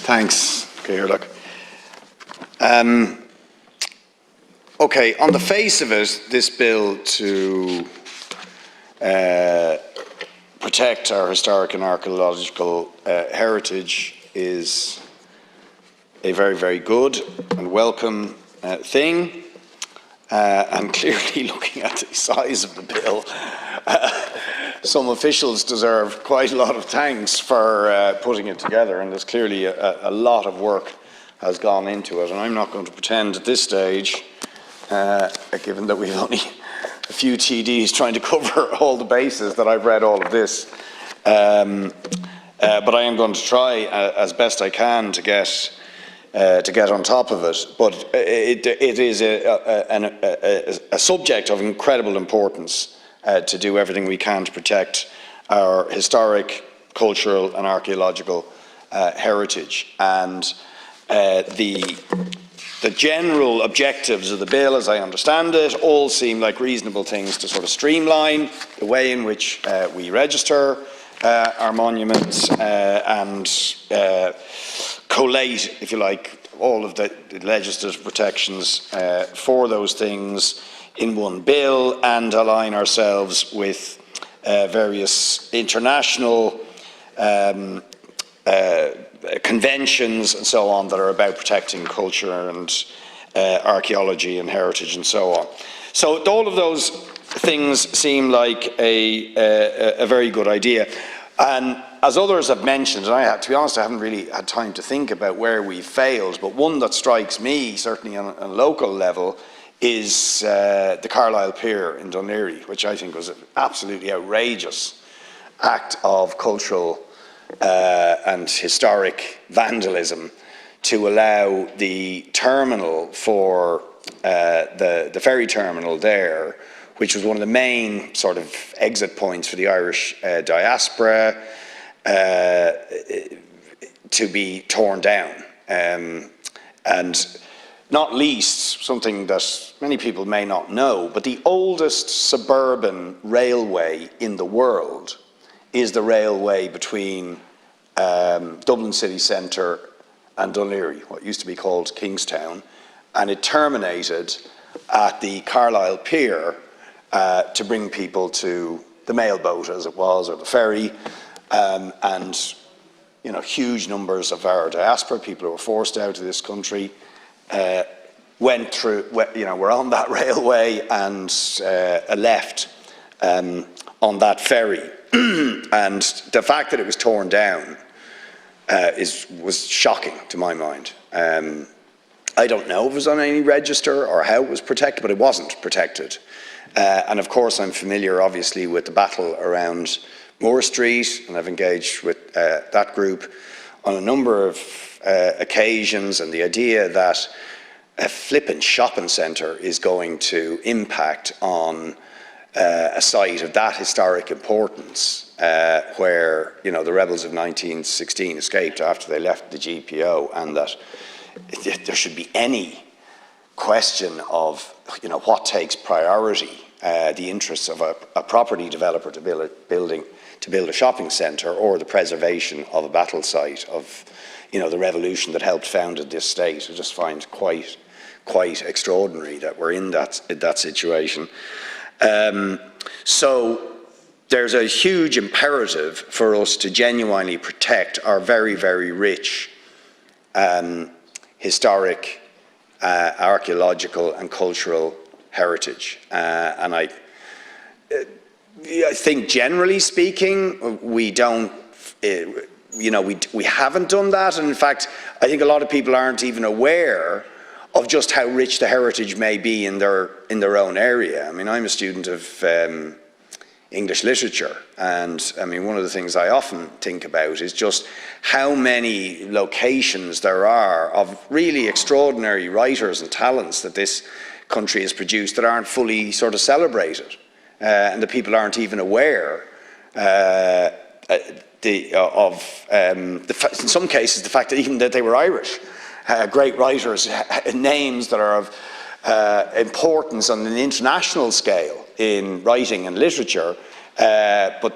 Thanks, Geirlach. Okay, on the face of it, this bill to protect our historic and archaeological heritage is a very, very good and welcome thing. And clearly, looking at the size of the bill, some officials deserve quite a lot of thanks for putting it together, and there's clearly a lot of work has gone into it. And I'm not going to pretend at this stage, given that we've only a few TDs trying to cover all the bases, that I've read all of this. But I am going to try as best I can to get on top of it. But it is a subject of incredible importance to do everything we can to protect our historic, cultural and archaeological heritage. And the general objectives of the bill, as I understand it, all seem like reasonable things to sort of streamline the way in which we register our monuments and collate, if you like, all of the legislative protections for those things in one bill, and align ourselves with various international conventions and so on that are about protecting culture and archaeology and heritage and so on. So all of those things seem like a very good idea. And as others have mentioned, and to be honest, I haven't really had time to think about where we failed, but one that strikes me, certainly on a local level, is the Carlisle Pier in Dún Laoghaire, which I think was an absolutely outrageous act of cultural and historic vandalism to allow the terminal for the ferry terminal there, which was one of the main sort of exit points for the Irish diaspora, to be torn down. And not least, something that many people may not know, but the oldest suburban railway in the world is the railway between Dublin city centre and Dún Laoghaire, what used to be called Kingstown, and it terminated at the Carlisle Pier to bring people to the mailboat, as it was, or the ferry, and you know, huge numbers of our diaspora, people who were forced out of this country, went through, you know, were on that railway and left on that ferry. And the fact that it was torn down was shocking to my mind. I don't know if it was on any register or how it was protected, but it wasn't protected. And of course, I'm familiar, obviously, with the battle around Moore Street, and I've engaged with that group on a number of occasions, and the idea that a flippant shopping centre is going to impact on a site of that historic importance, where, you know, the rebels of 1916 escaped after they left the GPO, and that there should be any question of, you know, what takes priority, the interests of a property developer to build a shopping centre, or the preservation of a battle site of, you know, the revolution that helped founded this state. I just find quite extraordinary that we're in that situation. So there's a huge imperative for us to genuinely protect our very, very rich historic, archaeological and cultural heritage. And I think, generally speaking, we don't, you know, we haven't done that. And in fact, I think a lot of people aren't even aware of just how rich the heritage may be in their own area. I mean, I'm a student of English literature, and I mean, one of the things I often think about is just how many locations there are of really extraordinary writers and talents that this country has produced that aren't fully sort of celebrated, and the people aren't even aware in some cases, the fact that even that they were Irish. Great writers, names that are of importance on an international scale in writing and literature, but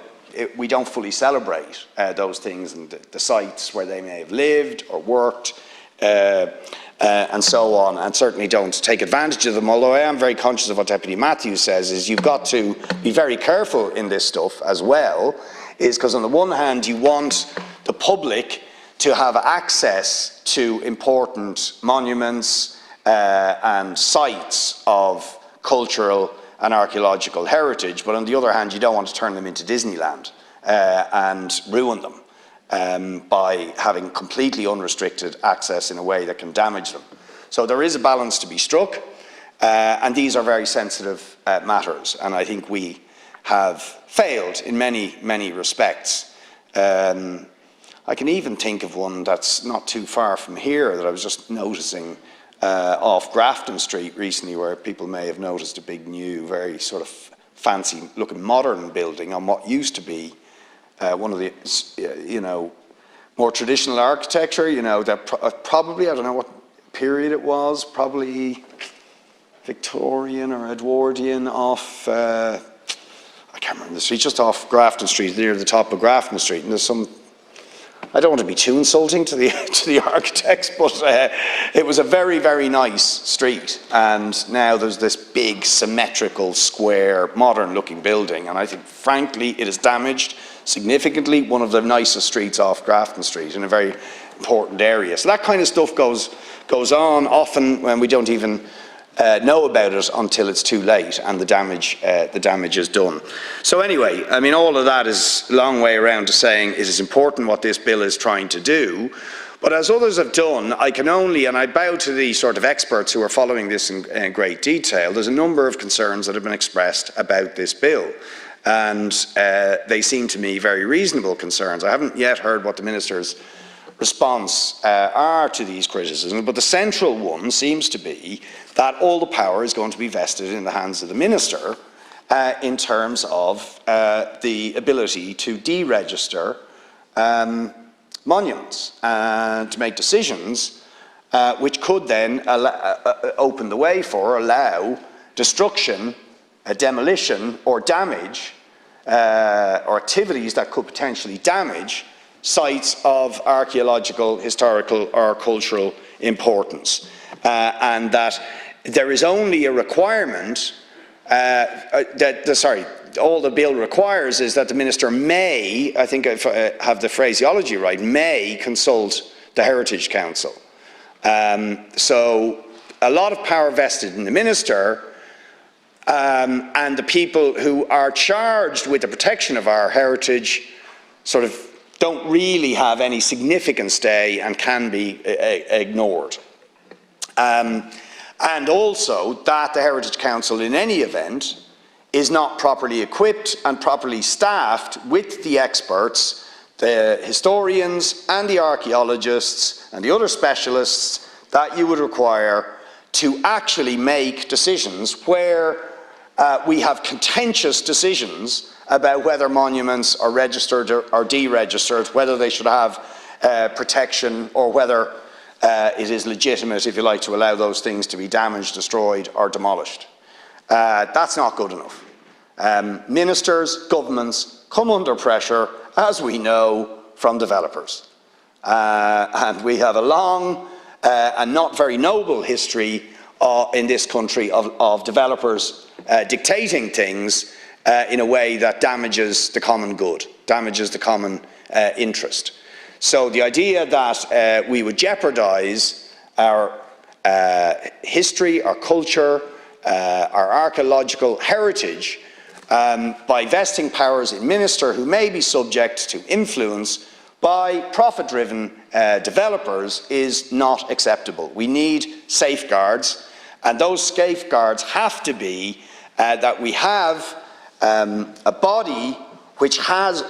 we don't fully celebrate those things and the sites where they may have lived or worked and so on, and certainly don't take advantage of them. Although I am very conscious of what Deputy Matthews says, is you've got to be very careful in this stuff as well, is because on the one hand you want the public to have access to important monuments and sites of cultural and archaeological heritage, but on the other hand you don't want to turn them into Disneyland and ruin them by having completely unrestricted access in a way that can damage them. So there is a balance to be struck, and these are very sensitive matters, and I think we have failed in many, many respects. I can even think of one that's not too far from here that I was just noticing off Grafton Street recently, where people may have noticed a big new, very sort of fancy looking modern building on what used to be one of the, more traditional architecture, that probably, I don't know what period it was, probably Victorian or Edwardian off, I can't remember the street, just off Grafton Street, near the top of Grafton Street, and there's some, I don't want to be too insulting to the architects, but it was a very, very nice street, and now there's this big symmetrical square modern looking building, and I think frankly it is damaged significantly one of the nicest streets off Grafton Street in a very important area. So that kind of stuff goes on often when we don't even know about it until it's too late and the damage is done. So anyway, I mean, all of that is a long way around to saying it is important what this bill is trying to do. But as others have done, I can only, and I bow to the sort of experts who are following this in great detail, there's a number of concerns that have been expressed about this bill. And they seem to me very reasonable concerns. I haven't yet heard what the Minister's response are to these criticisms, but the central one seems to be that all the power is going to be vested in the hands of the Minister in terms of the ability to deregister monuments and to make decisions which could then open the way for, allow destruction, demolition or damage or activities that could potentially damage sites of archaeological, historical or cultural importance, and that there is only a requirement all the bill requires is that the Minister may, I think if I have the phraseology right, may consult the Heritage Council. So a lot of power vested in the Minister, and the people who are charged with the protection of our heritage sort of don't really have any significant say and can be ignored. And also that the Heritage Council in any event is not properly equipped and properly staffed with the experts, the historians and the archaeologists and the other specialists that you would require to actually make decisions where we have contentious decisions about whether monuments are registered or deregistered, whether they should have protection or whether it is legitimate, if you like, to allow those things to be damaged, destroyed or demolished. That's not good enough. Ministers, governments come under pressure, as we know, from developers. And we have a long and not very noble history in this country of developers dictating things in a way that damages the common good, damages the common interest. So the idea that we would jeopardise our history, our culture, our archaeological heritage by vesting powers in ministers who may be subject to influence by profit-driven developers is not acceptable. We need safeguards, and those safeguards have to be that we have a body which has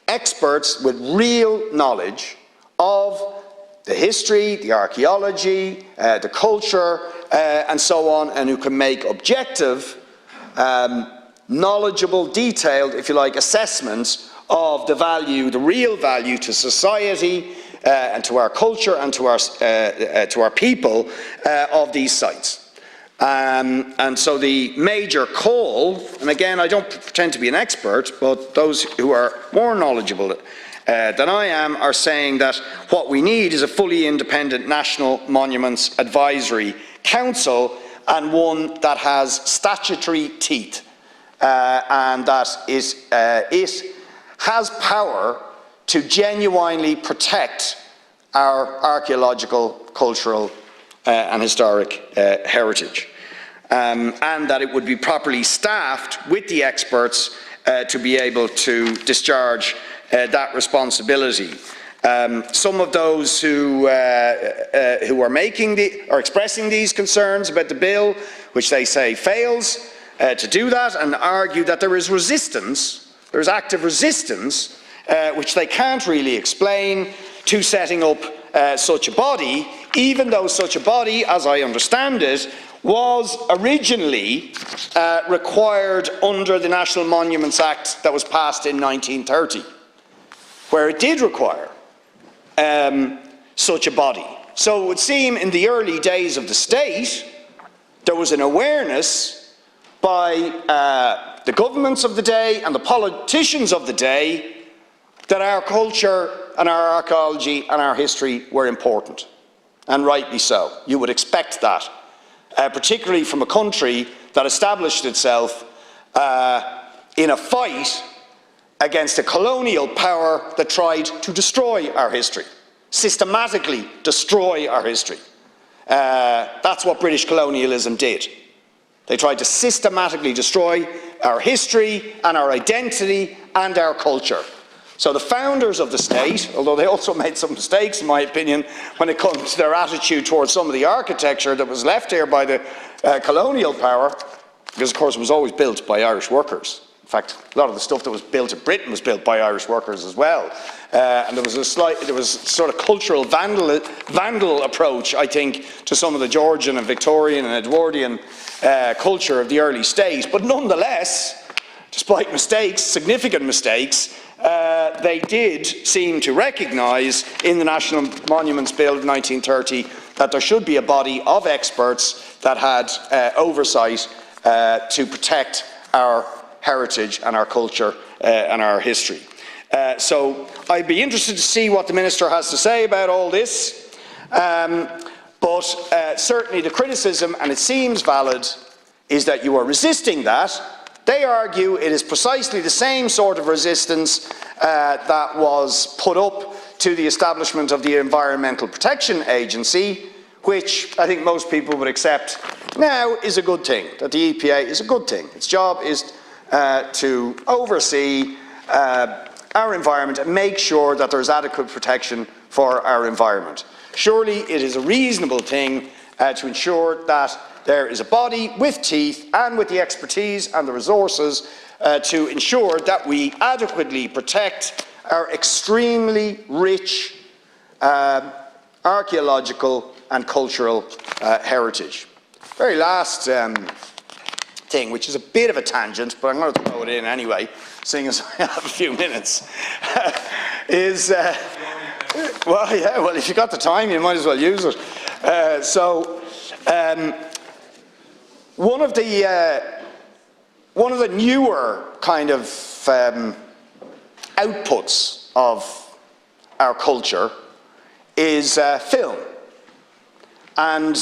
experts with real knowledge of the history, the archaeology, the culture, and so on, and who can make objective, knowledgeable, detailed, if you like, assessments of the value, the real value to society and to our culture and to our people of these sites. And so the major call, and again, I don't pretend to be an expert, but those who are more knowledgeable than I am are saying that what we need is a fully independent National Monuments Advisory Council, and one that has statutory teeth, and that it has power to genuinely protect our archaeological, cultural and historic heritage, and that it would be properly staffed with the experts to be able to discharge that responsibility. Some of those who are expressing these concerns about the bill, which they say fails to do that, and argue that there is resistance, there is active resistance, which they can't really explain, to setting up such a body, even though such a body, as I understand it, was originally required under the National Monuments Act that was passed in 1930, where it did require such a body. So it would seem in the early days of the state, there was an awareness by the governments of the day and the politicians of the day that our culture and our archaeology and our history were important, and rightly so. You would expect that, particularly from a country that established itself in a fight against a colonial power that tried to destroy our history, systematically destroy our history. That's what British colonialism did. They tried to systematically destroy our history and our identity and our culture. So the founders of the state, although they also made some mistakes in my opinion when it comes to their attitude towards some of the architecture that was left here by the colonial power, because of course it was always built by Irish workers. In fact, a lot of the stuff that was built in Britain was built by Irish workers as well. And there was sort of cultural vandal approach, I think, to some of the Georgian and Victorian and Edwardian culture of the early state. But nonetheless, despite mistakes, significant mistakes, they did seem to recognise in the National Monuments Bill of 1930 that there should be a body of experts that had oversight to protect our heritage and our culture and our history. So I'd be interested to see what the Minister has to say about all this, but certainly the criticism, and it seems valid, is that you are resisting that. They argue it is precisely the same sort of resistance that was put up to the establishment of the Environmental Protection Agency, which I think most people would accept now is a good thing, that the EPA is a good thing. Its job is to oversee our environment and make sure that there is adequate protection for our environment. Surely it is a reasonable thing to ensure that there is a body with teeth and with the expertise and the resources to ensure that we adequately protect our extremely rich archaeological and cultural heritage. Very last thing, which is a bit of a tangent, but I'm going to throw it in anyway, seeing as I have a few minutes, is, well, yeah, well, if you've got the time, you might as well use it. One of the newer kind of outputs of our culture is film, and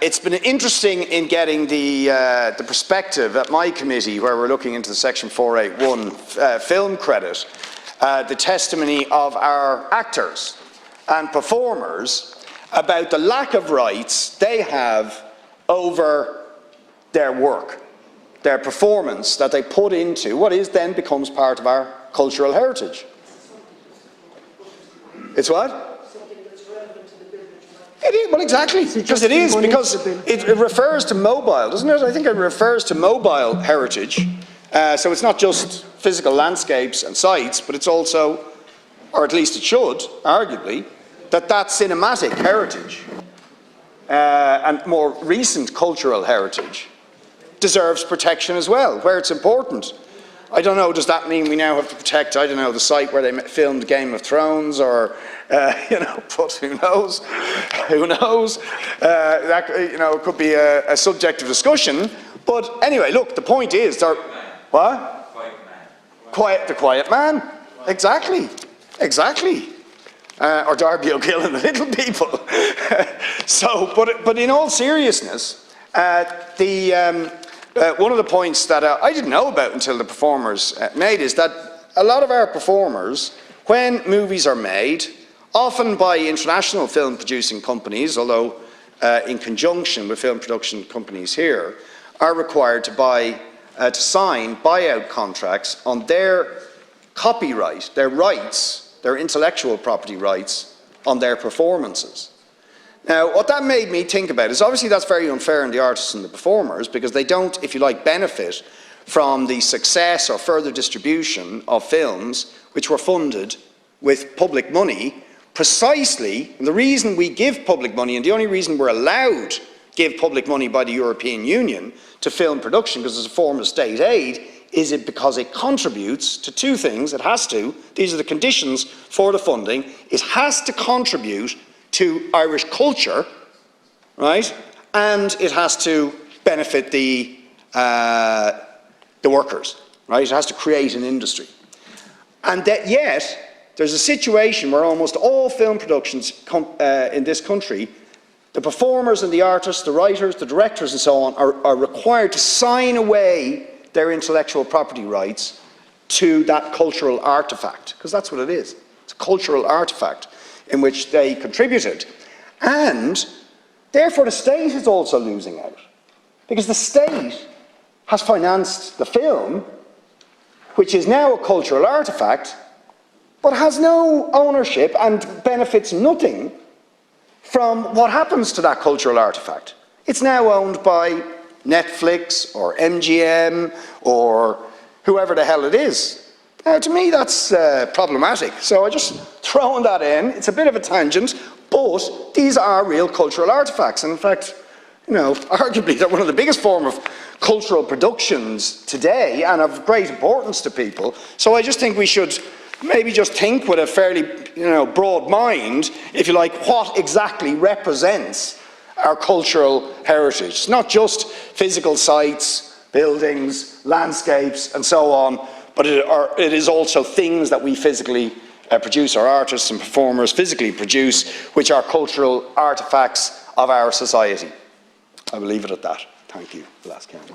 it's been interesting in getting the perspective at my committee, where we're looking into the Section 481 film credit, the testimony of our actors and performers about the lack of rights they have over their work, their performance that they put into what is then becomes part of our cultural heritage. It's what? Something that's relevant to the bill. It is, well, exactly, because it is, because it refers to mobile, doesn't it? I think it refers to mobile heritage. So it's not just physical landscapes and sites, but it's also, or at least it should, arguably, that cinematic heritage and more recent cultural heritage deserves protection as well, where it's important. I don't know, does that mean we now have to protect, I don't know, the site where they filmed Game of Thrones, or, you know, but who knows? Who knows? That, you know, it could be a subject of discussion. But anyway, look, the point is, what? The quiet man. Exactly. Exactly. Or Darby O'Gill and the Little People. So, but in all seriousness, one of the points that I didn't know about until the performers made is that a lot of our performers, when movies are made, often by international film producing companies, although in conjunction with film production companies here, are required to sign buyout contracts on their copyright, their rights, their intellectual property rights on their performances. Now, what that made me think about is obviously that's very unfair on the artists and the performers, because they don't, if you like, benefit from the success or further distribution of films which were funded with public money, precisely, and the reason we give public money, and the only reason we're allowed to give public money by the European Union to film production, because it's a form of state aid, is it because it contributes to two things. It has to, these are the conditions for the funding, it has to contribute to Irish culture, right? And it has to benefit the workers, right? It has to create an industry. And that yet, there's a situation where almost all film productions in this country, the performers and the artists, the writers, the directors and so on, are required to sign away their intellectual property rights to that cultural artefact, because that's what it is. It's a cultural artefact in which they contributed. And therefore the state is also losing out, because the state has financed the film, which is now a cultural artefact, but has no ownership and benefits nothing from what happens to that cultural artefact. It's now owned by Netflix or MGM or whoever the hell it is. Now, to me, that's problematic. So I just thrown that in. It's a bit of a tangent, but these are real cultural artifacts. And in fact, you know, arguably they're one of the biggest form of cultural productions today and of great importance to people. So I just think we should maybe just think with a fairly, you know, broad mind, if you like, what exactly represents our cultural heritage. It's not just physical sites, buildings, landscapes, and so on, but it is also things that we physically produce, our artists and performers physically produce, which are cultural artifacts of our society. I will leave it at that. Thank you. Last count.